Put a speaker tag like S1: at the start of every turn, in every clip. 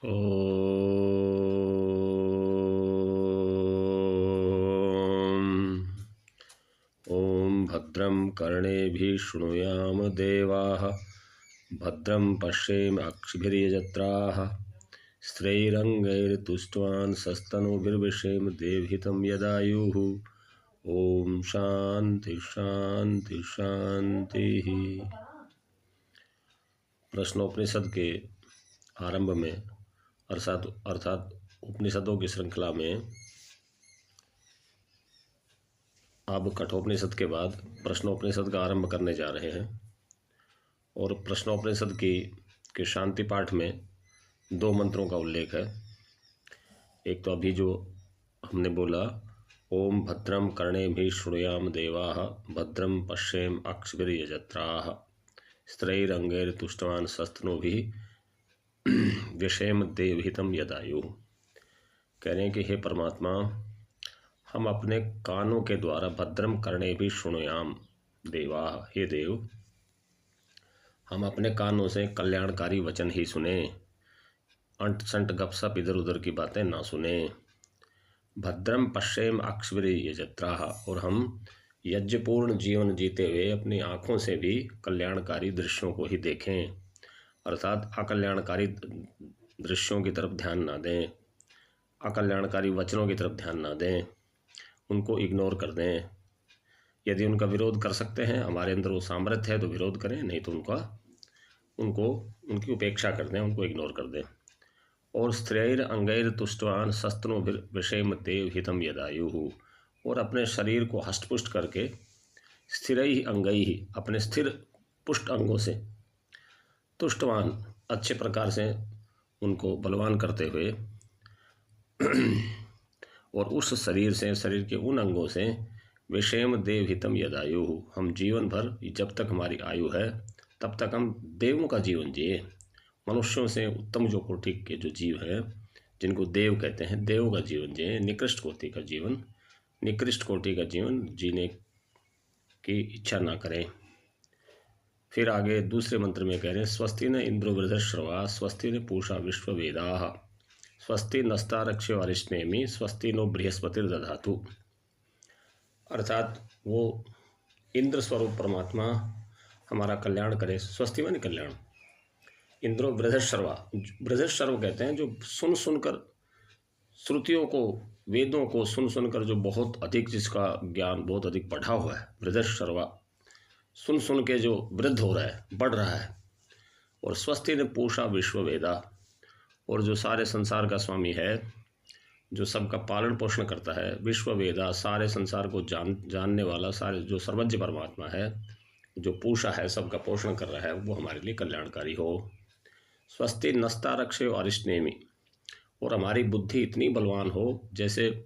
S1: ॐ भद्रं कर्णेभिः शृणुयाम देवाः भद्रं पश्येमाक्षिभिर्यजत्राः स्थिरैरङ्गैस्तुष्ट्वान् सस्तनुभिर्विषेम देवहितं यदायुः। ओम शांति शांति शांति। प्रश्नोपनिषद के आरंभ में अर्थात उपनिषदों की श्रृंखला में अब कठोपनिषद के बाद प्रश्नोपनिषद का आरंभ करने जा रहे हैं। और प्रश्नोपनिषद के शांति पाठ में 2 मंत्रों का उल्लेख है। एक तो अभी जो हमने बोला, ओम भद्रम कर्णेभिः शृणुयाम देवाः भद्रम पश्येम अक्षभिर्यजत्राः स्थिरैरङ्गैस्तुष्ट्वान् सस्तनूभिः विषेम देवहितं यदायुः। कह रहे हैं कि हे परमात्मा, हम अपने कानों के द्वारा भद्रम कर्णेभिः शृणुयाम देवाः, हे देव हम अपने कानों से कल्याणकारी वचन ही सुने, अंट संट गपसप इधर उधर की बातें ना सुने। भद्रम पश्येम अक्षभिर्यजत्राः, और हम यज्ञपूर्ण जीवन जीते हुए अपनी आँखों से भी कल्याणकारी दृश्यों को ही देखें, अर्थात अकल्याणकारी दृश्यों की तरफ ध्यान ना दें, अकल्याणकारी वचनों की तरफ ध्यान ना दें, उनको इग्नोर कर दें। यदि उनका विरोध कर सकते हैं, हमारे अंदर वो सामर्थ्य है तो विरोध करें, नहीं तो उनकी उपेक्षा कर दें, उनको इग्नोर कर दें। और स्थिरैरङ्गैस्तुष्ट्वान् सस्तनूभिर्विषेम देवहितं यदायुः, और अपने शरीर को हष्टपुष्ट करके स्थिरैरङ्गैः अपने स्थिर पुष्ट अंगों से तुष्टवान अच्छे प्रकार से उनको बलवान करते हुए और उस शरीर के उन अंगों से विषेम देवहितं यदायुः, हम जीवन भर जब तक हमारी आयु है तब तक हम देवों का जीवन जिए। मनुष्यों से उत्तम जो कोटि के जो जीव है, जिनको देव कहते हैं, देवों का जीवन जिए, निकृष्ट कोटि का जीवन जीने की इच्छा ना करें। फिर आगे दूसरे मंत्र में कह रहे हैं, स्वस्ति न इंद्रो वृद्धश्रवा स्वस्ति न पूषा विश्ववेदाः स्वस्ति नस्तारक्ष्यो अरिष्णेमि स्वस्ति नो बृहस्पतिर्दधातु। अर्थात वो इंद्र स्वरूप परमात्मा हमारा कल्याण करे। स्वस्ति माने कल्याण। इंद्रो बृहस्पतिर्वा, बृहस्पतिर्वा कहते हैं जो सुन सुनकर श्रुतियों को, वेदों को सुन सुनकर जो बहुत अधिक, जिसका ज्ञान बहुत अधिक बढ़ा हुआ है, बृहस्पतिर्वा सुन सुन के जो वृद्ध हो रहा है, बढ़ रहा है। और स्वस्ति ने पूषा विश्ववेदा, और जो सारे संसार का स्वामी है, जो सबका पालन पोषण करता है, विश्ववेदा सारे संसार को जानने वाला, सारे जो सर्वज्ञ परमात्मा है, जो पूषा है, सबका पोषण कर रहा है, वो हमारे लिए कल्याणकारी हो। स्वस्ति नस्तारक्ष्यो अरिष्णेमि, और हमारी बुद्धि इतनी बलवान हो, जैसे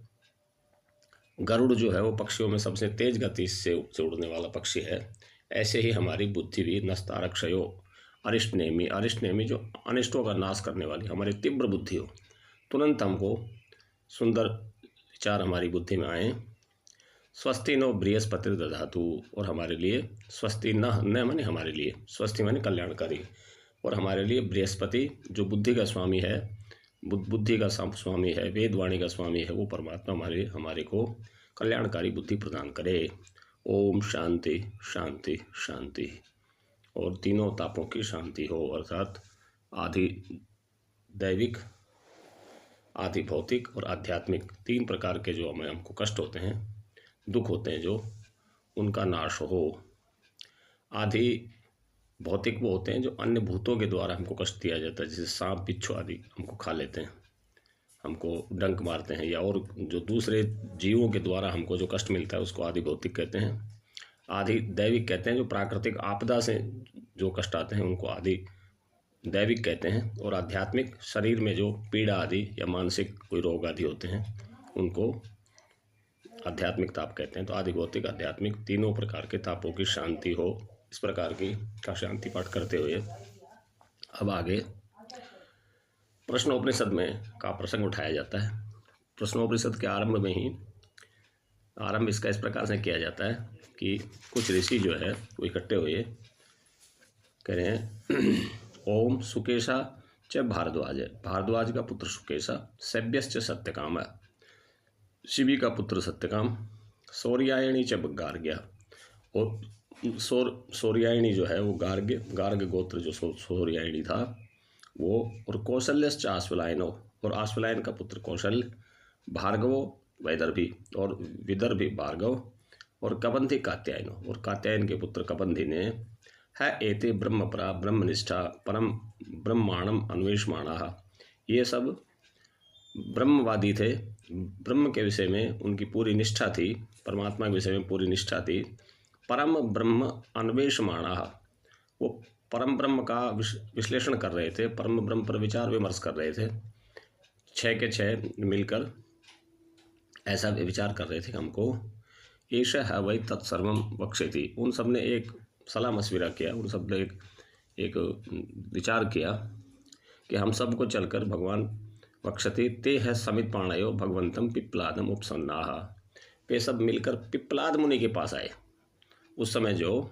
S1: गरुड़ जो है वो पक्षियों में सबसे तेज गति से उड़ने वाला पक्षी है, ऐसे ही हमारी बुद्धि भी नस्तारक्ष्यो अरिष्णेमि, अरिष्णेमि जो अनिष्टों का नाश करने वाली हमारी तीव्र बुद्धि हो, तुरंत हमको सुंदर विचार हमारी बुद्धि में आए। स्वस्ति नो बृहस्पतिर्दधातु, और हमारे लिए स्वस्ति न माने हमारे लिए, स्वस्ति माने कल्याणकारी, और हमारे लिए बृहस्पति जो बुद्धि का स्वामी है, बुद्धि का स्वामी है, वेदवाणी का स्वामी है, वो परमात्मा हमारे को कल्याणकारी बुद्धि प्रदान करे। ओम शांति शांति शांति। और तीनों तापों की शांति हो, अर्थात आदि दैविक, आदि भौतिक और आध्यात्मिक, 3 प्रकार के जो हमको कष्ट होते हैं, दुख होते हैं, जो उनका नाश हो। आदि भौतिक वो होते हैं जो अन्य भूतों के द्वारा हमको कष्ट दिया जाता है, जैसे सांप बिच्छू आदि हमको खा लेते हैं, हमको डंक मारते हैं, या और जो दूसरे जीवों के द्वारा हमको जो कष्ट मिलता है उसको आदि भौतिक कहते हैं। आदि दैविक कहते हैं जो प्राकृतिक आपदा से जो कष्ट आते हैं उनको आदि दैविक कहते हैं। और आध्यात्मिक शरीर में जो पीड़ा आदि या मानसिक कोई रोग आदि होते हैं उनको आध्यात्मिक ताप कहते हैं। तो आदि भौतिक आध्यात्मिक तीनों प्रकार के तापों की शांति हो, इस प्रकार की का शांति पाठ करते हुए अब आगे प्रश्नोपनिषद में का प्रसंग उठाया जाता है। प्रश्नोपनिषद के आरंभ में ही आरंभ इसका इस प्रकार से किया जाता है कि कुछ ऋषि जो है वो इकट्ठे हुए कह रहे हैं, ओम सुकेशा च च भारद्वाज, भारद्वाज का पुत्र सुकेशा, सभ्यश्च सत्यकाम, शिबी का पुत्र सत्यकाम, सौर्यायणी च गार्ग्य, और सौर्यायणी जो है वो गार्ग गोत्र जो सौर्यायणी था वो, और कौशल्यश्च आश्वलायनो, और आश्वलायन का पुत्र कौशल्य, भार्गवो वैदर्भी, और विदर्भी भार्गव, और कबंधी कात्यायनो, और कात्यायन के पुत्र कबंधी ने है एते ब्रह्मपरा ब्रह्मनिष्ठा परम ब्रह्मांडम अन्वेषमाणा, ये सब ब्रह्मवादी थे, ब्रह्म के विषय में उनकी पूरी निष्ठा थी, परमात्मा के विषय में पूरी निष्ठा थी। परम ब्रह्म अन्वेषमाणा, वो परम ब्रह्म का विश्लेषण कर रहे थे, परम ब्रह्म पर विचार विमर्श कर रहे थे, 6 के 6 मिलकर ऐसा विचार कर रहे थे कि हमको ईश है वही तत्सर्वम वक्षति। उन सब ने एक सलाह मशविरा किया, उन सब ने एक विचार किया कि हम सबको चलकर भगवान वक्षति ते है समित पाणयो भगवंतम पिप्लादम उपसन्ना, वे सब मिलकर पिप्लाद मुनि के पास आए। उस समय जो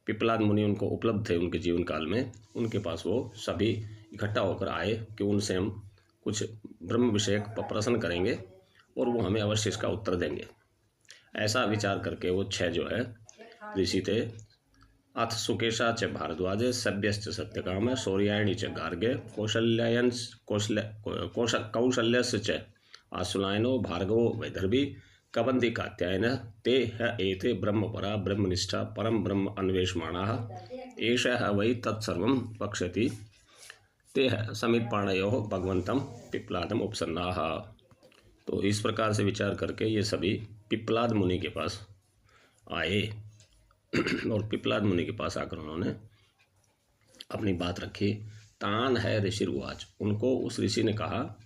S1: पिप्लाद मुनि उनको उपलब्ध थे उनके जीवन काल में, उनके पास वो सभी इकट्ठा होकर आए कि उनसे हम कुछ ब्रह्म विषयक प्रश्न करेंगे और वो हमें अवश्य इसका उत्तर देंगे। ऐसा विचार करके वो 6 जो है ऋषि थे। अथ सुकेशा च भारद्वाज, सभ्यश्च सत्यकाम, सौर्यायणी च गार्गे, कौशल्यस्य च आश्वलायनो, भार्गवो वैदर्भी, कबंधी कात्यायन, ते ह एते ब्रह्मपरा ब्रह्मनिष्ठा परम ब्रह्म अन्वेषमाणा, एष ह वै तत्सर्वं वक्ष्यति, ते ह समित पाणयो भगवंतम पिप्लादम उपसन्ना। तो इस प्रकार से विचार करके ये सभी पिप्लाद मुनि के पास आए और पिप्लाद मुनि के पास आकर उन्होंने अपनी बात रखी। तान है ऋषिर्वाच, उनको उस ऋषि ने कहा,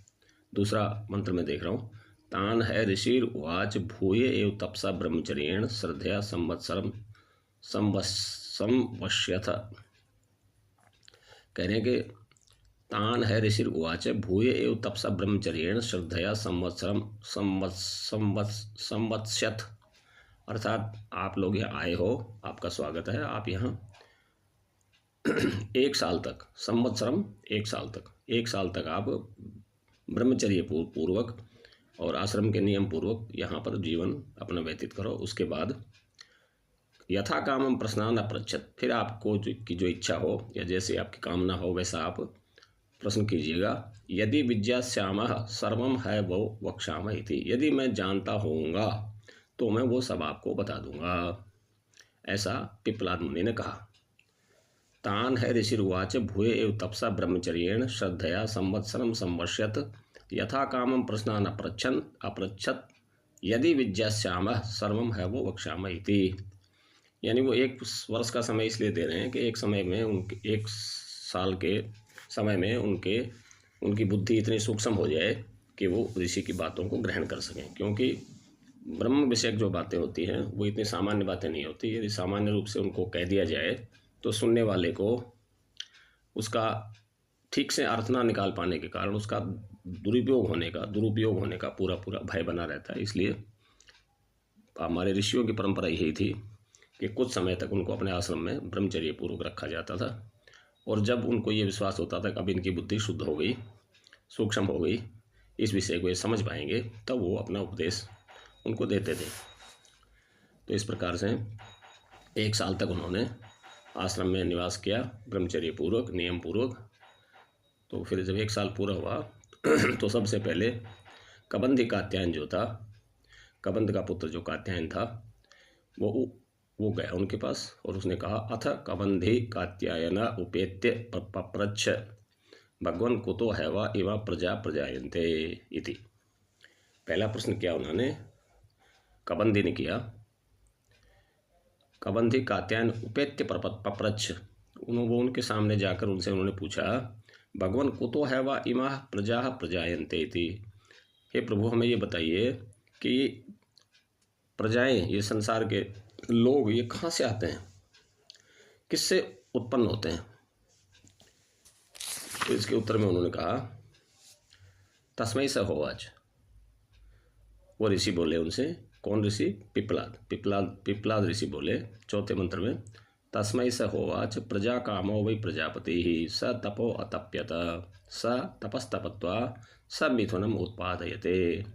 S1: दूसरा मंत्र में देख रहा हूँ, तान है ऋषिर्वाच भूय एव तपसा ब्रह्मचर्येण श्रद्धया संवत्सरम संवश्यथ, कहने के तान है ऋषिर्वाच भूय एव तपसा ब्रह्मचर्येण श्रद्धया संवत्सरम संवत्स्यथ, अर्थात आप लोग यहाँ आए हो, आपका स्वागत है, आप यहाँ 1 साल तक, संवत्सरम 1 साल तक, 1 साल तक आप ब्रह्मचर्य पूर्वक और आश्रम के नियम पूर्वक यहाँ पर जीवन अपना व्यतीत करो। उसके बाद यथा कामम प्रश्नान अपृच्छत, फिर आपको की जो इच्छा हो या जैसे आपकी कामना हो वैसा आप प्रश्न कीजिएगा। यदि विज्ञास्यामः सर्वम है वो वक्ष्यामः इति, यदि मैं जानता होऊंगा तो मैं वो सब आपको बता दूंगा, ऐसा पिप्लाद मुनि ने कहा। तान है ऋषिर्वाच भूय एव तपसा ब्रह्मचर्येण श्रद्धया संवत्सरम संवश्यत यथा कामम प्रश्नान अपृच्छत यदि विज्ञास्यामः सर्वम है वो वक्ष्यामः इति, यानी वो 1 वर्ष का समय इसलिए दे रहे हैं कि एक समय में उनके 1 साल के समय में उनकी बुद्धि इतनी सूक्ष्म हो जाए कि वो ऋषि की बातों को ग्रहण कर सकें, क्योंकि ब्रह्म विषयक जो बातें होती हैं वो इतनी सामान्य बातें नहीं होती। यदि सामान्य रूप से उनको कह दिया जाए तो सुनने वाले को उसका ठीक से अर्थ ना निकाल पाने के कारण उसका दुरुपयोग होने का पूरा भय बना रहता है। इसलिए हमारे ऋषियों की परंपरा यही थी कि कुछ समय तक उनको अपने आश्रम में ब्रह्मचर्य पूर्वक रखा जाता था, और जब उनको ये विश्वास होता था कि अब इनकी बुद्धि शुद्ध हो गई, सूक्ष्म हो गई, इस विषय को ये समझ पाएंगे, तब वो अपना उपदेश उनको देते थे। तो इस प्रकार से 1 साल तक उन्होंने आश्रम में निवास किया ब्रह्मचर्य पूर्वक, नियम पूर्वक। तो फिर जब 1 साल पूरा हुआ तो सबसे पहले कबंधी कात्यायन जो था, कबंध का पुत्र जो कात्यायन था, वो गया उनके पास और उसने कहा, अथ कबंधी कात्यायन उपेत्य पप्रच्छ भगवन कुतो हैवा इवा प्रजा प्रजायन्ते इति। पहला प्रश्न किया उन्होंने, कबंधी ने किया, कबंधी कात्यायन उपेत्य पप्रच्छ, वो उनके सामने जाकर उनसे उन्होंने पूछा, भगवान कुतो हैवा इमा प्रजा प्रजायन्ते इति, हे प्रभु हमें ये बताइए कि प्रजाएं, ये संसार के लोग, ये कहाँ से आते हैं, किससे उत्पन्न होते हैं। तो इसके उत्तर में उन्होंने कहा, तस्मै स होवाच, वो ऋषि बोले उनसे, कौन ऋषि, पिप्लाद ऋषि बोले 4थे मंत्र में, तस्मै स होवाच प्रजा कामो वै प्रजापति स तपो अतप्यत स तपस्तपत्वा स मिथुनम उत्पादयते।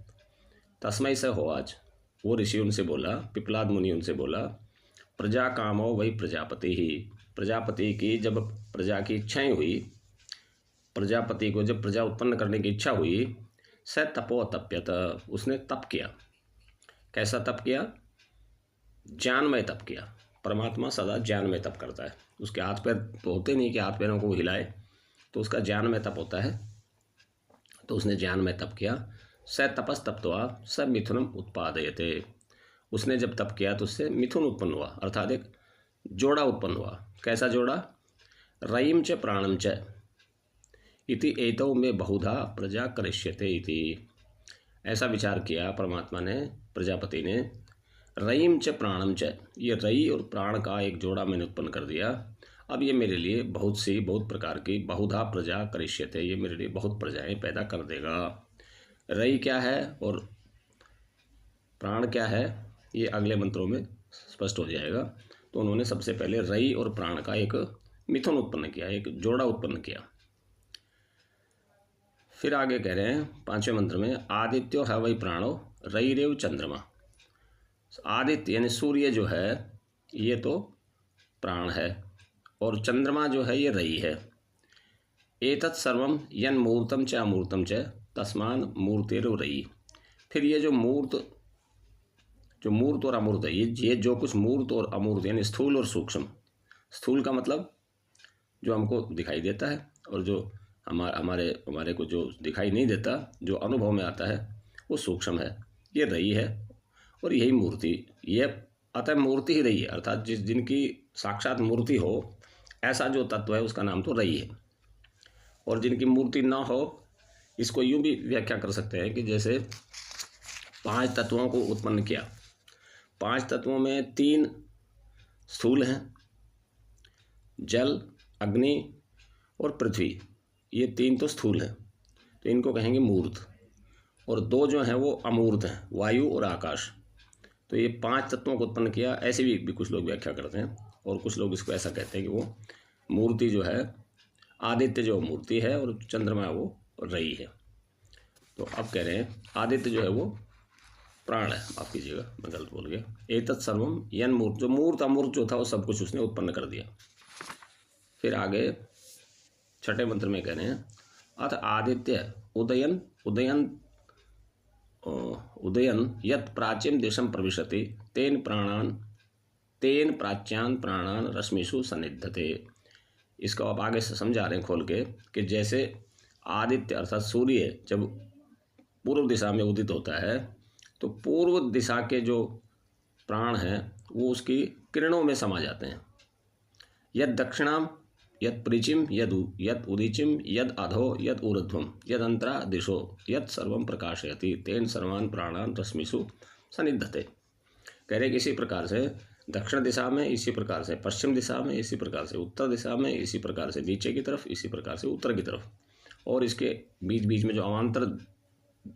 S1: तस्मै स होवाच, वो ऋषि उनसे बोला, पिपलाद मुनि उनसे बोला, प्रजा कामो वही प्रजापति ही, प्रजापति की जब प्रजा की इच्छाएं हुई, प्रजापति को जब प्रजा उत्पन्न करने की इच्छा हुई, स तपो तप्यत, उसने तप किया। कैसा तप किया? ज्ञानमय तप किया। परमात्मा सदा ज्ञानमय तप करता है। उसके हाथ पैर तो होते नहीं कि हाथ पैरों को हिलाए, तो उसका ज्ञानमय तप होता है। तो उसने ज्ञानमय तप किया। स तपस तप्त्वा स मिथुनम उत्पादयते, उसने जब तप किया तो उससे मिथुन उत्पन्न हुआ, अर्थात एक जोड़ा उत्पन्न हुआ। कैसा जोड़ा? रयिम च प्राणम च इति एतौ में बहुधा प्रजा करिष्यते इति। ऐसा विचार किया परमात्मा ने, प्रजापति ने, रयिम च प्राणम च, ये रई और प्राण का एक जोड़ा मैंने उत्पन्न कर दिया। अब ये मेरे लिए बहुत प्रकार की बहुधा प्रजा करिष्यते, ये मेरे लिए बहुत प्रजाएं पैदा कर देगा। रई क्या है और प्राण क्या है, ये अगले मंत्रों में स्पष्ट हो जाएगा। तो उन्होंने सबसे पहले रई और प्राण का एक मिथुन उत्पन्न किया, एक जोड़ा उत्पन्न किया। फिर आगे कह रहे हैं 5वें मंत्र में, आदित्यो है वही प्राणो रई रेव चंद्रमा। आदित्य यानी सूर्य जो है ये तो प्राण है, और चंद्रमा जो है ये रई है। एतत् सर्वम यन मूर्तम च अमूर्तम च तस्मान मूर्तिरो रई। फिर ये जो मूर्त और अमूर्त है, ये जो कुछ मूर्त और अमूर्त यानी स्थूल और सूक्ष्म। स्थूल का मतलब जो हमको दिखाई देता है, और जो हमारे को जो दिखाई नहीं देता, जो अनुभव में आता है, वो सूक्ष्म है, ये रई है। और यही मूर्ति, ये अतः मूर्ति ही रई है, अर्थात जिनकी साक्षात मूर्ति हो, ऐसा जो तत्व है उसका नाम तो रई है। और जिनकी मूर्ति ना हो, इसको यूँ भी व्याख्या कर सकते हैं कि जैसे 5 तत्वों को उत्पन्न किया। 5 तत्वों में 3 स्थूल हैं, जल, अग्नि और पृथ्वी, ये 3 तो स्थूल हैं, तो इनको कहेंगे मूर्त। और 2 जो हैं वो अमूर्त हैं, वायु और आकाश। तो ये 5 तत्वों को उत्पन्न किया, ऐसे भी कुछ लोग व्याख्या करते हैं। और कुछ लोग इसको ऐसा कहते हैं कि वो मूर्ति जो है, आदित्य जो मूर्ति है और चंद्रमा वो रई है। तो अब कह रहे हैं आदित्य जो है वो प्राण है, माफ कीजिएगा मैं गलत बोल गया। एतत् सर्वम यन मूर्त, जो मूर्त अमूर्त जो था वो सब कुछ उसने उत्पन्न कर दिया। फिर आगे 6ठे मंत्र में कह रहे हैं, अथ आदित्य उदयन यत् प्राच्यम देशम प्रविशति तेन प्राच्यान प्राणान रश्मिषु सन्निधते। इसको आप आगे से समझा रहे हैं खोल के, कि जैसे आदित्य अर्थात सूर्य जब पूर्व दिशा में उदित होता है, तो पूर्व दिशा के जो प्राण हैं वो उसकी किरणों में समा जाते हैं। यद दक्षिणाम यद प्रीचिम यद उदीचिम यद अधो यद ऊर्ध्वम यद अंतरा दिशो यद सर्वम प्रकाशयति तेन सर्वान प्राणान रश्मिषु सन्निधते। कह रहे कि इसी प्रकार से दक्षिण दिशा में, इसी प्रकार से पश्चिम दिशा में, इसी प्रकार से उत्तर दिशा में, इसी प्रकार से नीचे की तरफ, इसी प्रकार से उत्तर की तरफ, और इसके बीच बीच में जो अवान्तर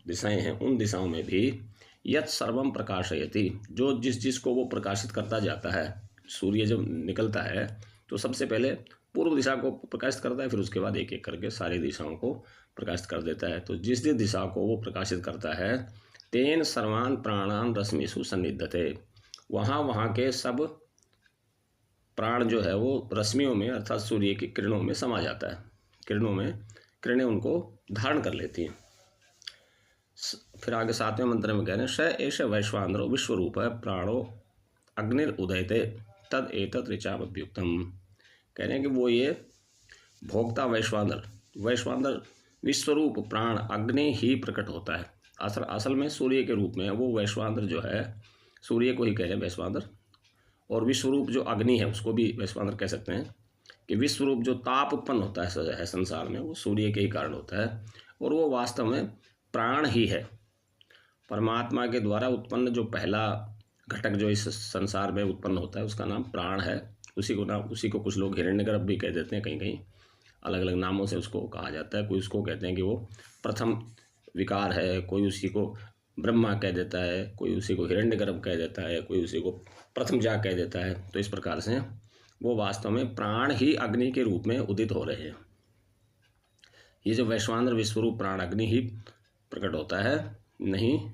S1: दिशाएं हैं उन दिशाओं में भी यत सर्वम प्रकाशयति, जो जिस को वो प्रकाशित करता जाता है। सूर्य जब निकलता है तो सबसे पहले पूर्व दिशा को प्रकाशित करता है, फिर उसके बाद एक एक करके सारी दिशाओं को प्रकाशित कर देता है। तो जिस दिशा को वो प्रकाशित करता है, तेन सर्वान प्राणान रश्मिषु सन्निधते, वहाँ के सब प्राण जो है वो रश्मियों में अर्थात सूर्य की किरणों में समा जाता है। किरणें उनको धारण कर लेती हैं। फिर आगे 7वें मंत्र में कह रहे हैं, स एष वैश्वानरो विश्वरूप प्राणो अग्निर उदयते तद एतत् ऋचाम अभ्युक्तम। कह रहे हैं कि वो ये भोक्ता वैश्वानर विश्वरूप प्राण अग्नि ही प्रकट होता है। असल में सूर्य के रूप में वो वैश्वानर जो है, सूर्य को ही कह रहे हैं वैश्वानर, और विश्वरूप जो अग्नि है उसको भी वैश्वानर कह सकते हैं। कि विश्वरूप जो ताप उत्पन्न होता है संसार में, वो सूर्य के ही कारण होता है, और वो वास्तव में प्राण ही है। परमात्मा के द्वारा उत्पन्न जो पहला घटक जो इस संसार में उत्पन्न होता है उसका नाम प्राण है। उसी को कुछ लोग हिरण्यगर्भ भी कह देते हैं, कहीं कहीं अलग अलग नामों से उसको कहा जाता है। कोई उसको कहते हैं कि वो प्रथम विकार है, कोई उसी को ब्रह्मा कह देता है, कोई उसी को हिरण्यगर्भ कह देता है, कोई उसी को प्रथम जा कह देता है। तो इस प्रकार से वो वास्तव में प्राण ही अग्नि के रूप में उदित हो रहे हैं। ये जो वैश्वानर विश्वरूप प्राण अग्नि ही प्रकट होता है, नहीं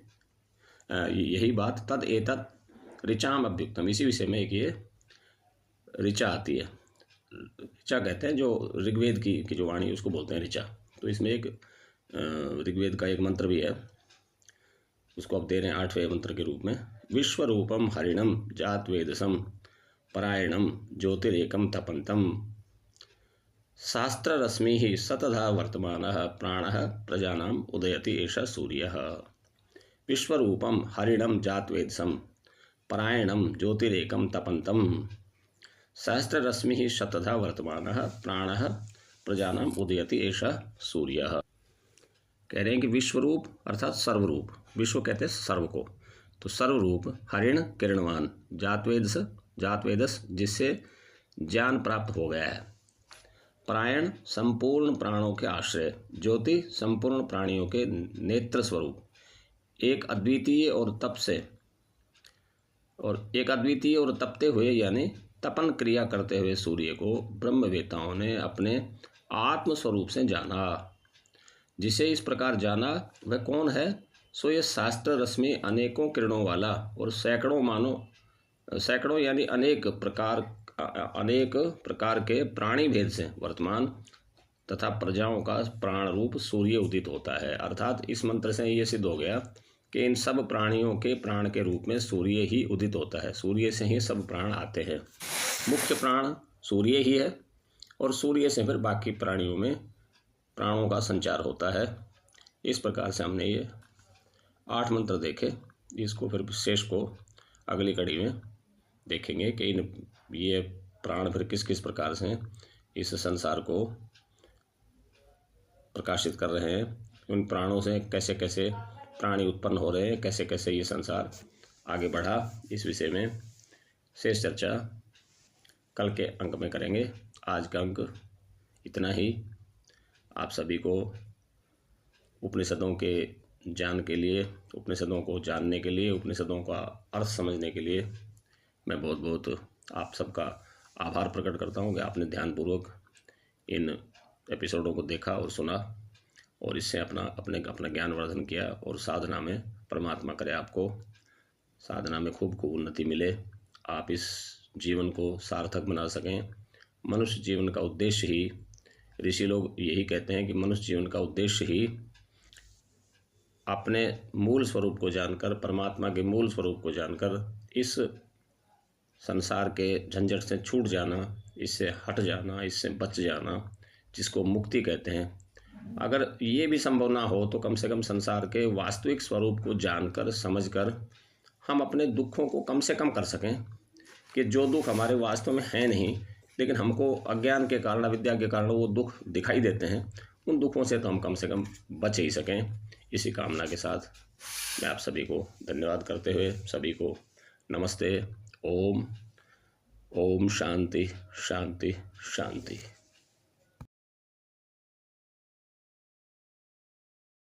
S1: यही बात तद एतत् ऋचाम अभ्युक्तम, इसी विषय में एक ये ऋचा आती है। ऋचा कहते हैं जो ऋग्वेद की जो वाणी उसको बोलते हैं ऋचा। तो इसमें एक ऋग्वेद का एक मंत्र भी है, उसको अब दे रहे हैं 8वें मंत्र के रूप में। विश्वरूपम हरिणम जात वेदसम परायणम ज्योतिरेकम तपंतम शास्त्र रश्मि ही सतधा वर्तमानः प्राणः प्रजानाम उदयति एष सूर्यः। विश्वरूपम हरिणम जातवेदसम परायणम ज्योतिरेकम तपंतम सहस्त्र रश्मि ही शतधा वर्तमानः प्राणः प्रजानाम उदयति एष सूर्यः। कह रहे हैं कि विश्वरूप अर्थात सर्वरूप, विश्व कहते हैं सर्व को, तो सर्वरूप हरिण किरणवान, जातवेदस जिससे ज्ञान प्राप्त हो गया है, परायण संपूर्ण प्राणों के आश्रय, ज्योति संपूर्ण प्राणियों के नेत्र स्वरूप, एक अद्वितीय और तपते हुए यानी तपन क्रिया करते हुए सूर्य को ब्रह्मवेताओं ने अपने आत्म स्वरूप से जाना। जिसे इस प्रकार जाना वह कौन है? सो ये शास्त्र रश्मि अनेकों किरणों वाला और सैकड़ों यानी अनेक प्रकार के प्राणी भेद से वर्तमान तथा प्रजाओं का प्राण रूप सूर्य उदित होता है। अर्थात इस मंत्र से ये सिद्ध हो गया कि इन सब प्राणियों के प्राण के रूप में सूर्य ही उदित होता है, सूर्य से ही सब प्राण आते हैं। मुख्य प्राण सूर्य ही है और सूर्य से फिर बाकी प्राणियों में प्राणों का संचार होता है। इस प्रकार से हमने ये 8 मंत्र देखे, इसको फिर शेष को अगली कड़ी में देखेंगे कि ये प्राण फिर किस किस प्रकार से इस संसार को प्रकाशित कर रहे हैं, उन प्राणों से कैसे कैसे प्राणी उत्पन्न हो रहे हैं, कैसे कैसे ये संसार आगे बढ़ा, इस विषय में शेष चर्चा कल के अंक में करेंगे। आज का अंक इतना ही। आप सभी को उपनिषदों के ज्ञान के लिए, उपनिषदों को जानने के लिए, उपनिषदों का अर्थ समझने के लिए मैं बहुत बहुत आप सबका आभार प्रकट करता हूँ कि आपने ध्यानपूर्वक इन एपिसोडों को देखा और सुना और इससे अपना ज्ञान वर्धन किया और साधना में परमात्मा करे आपको साधना में खूब उन्नति मिले, आप इस जीवन को सार्थक बना सकें। मनुष्य जीवन का उद्देश्य ही, ऋषि लोग यही कहते हैं कि मनुष्य जीवन का उद्देश्य ही अपने मूल स्वरूप को जानकर, परमात्मा के मूल स्वरूप को जानकर इस संसार के झंझट से छूट जाना, इससे हट जाना, इससे बच जाना, जिसको मुक्ति कहते हैं। अगर ये भी संभव ना हो तो कम से कम संसार के वास्तविक स्वरूप को जानकर, समझकर हम अपने दुखों को कम से कम कर सकें, कि जो दुख हमारे वास्तव में है नहीं लेकिन हमको अज्ञान के कारण, अविद्या के कारण वो दुख दिखाई देते हैं, उन दुखों से तो हम कम से कम बच ही सकें। इसी कामना के साथ मैं आप सभी को धन्यवाद करते हुए सभी को नमस्ते। ओम शांति शांति शांति।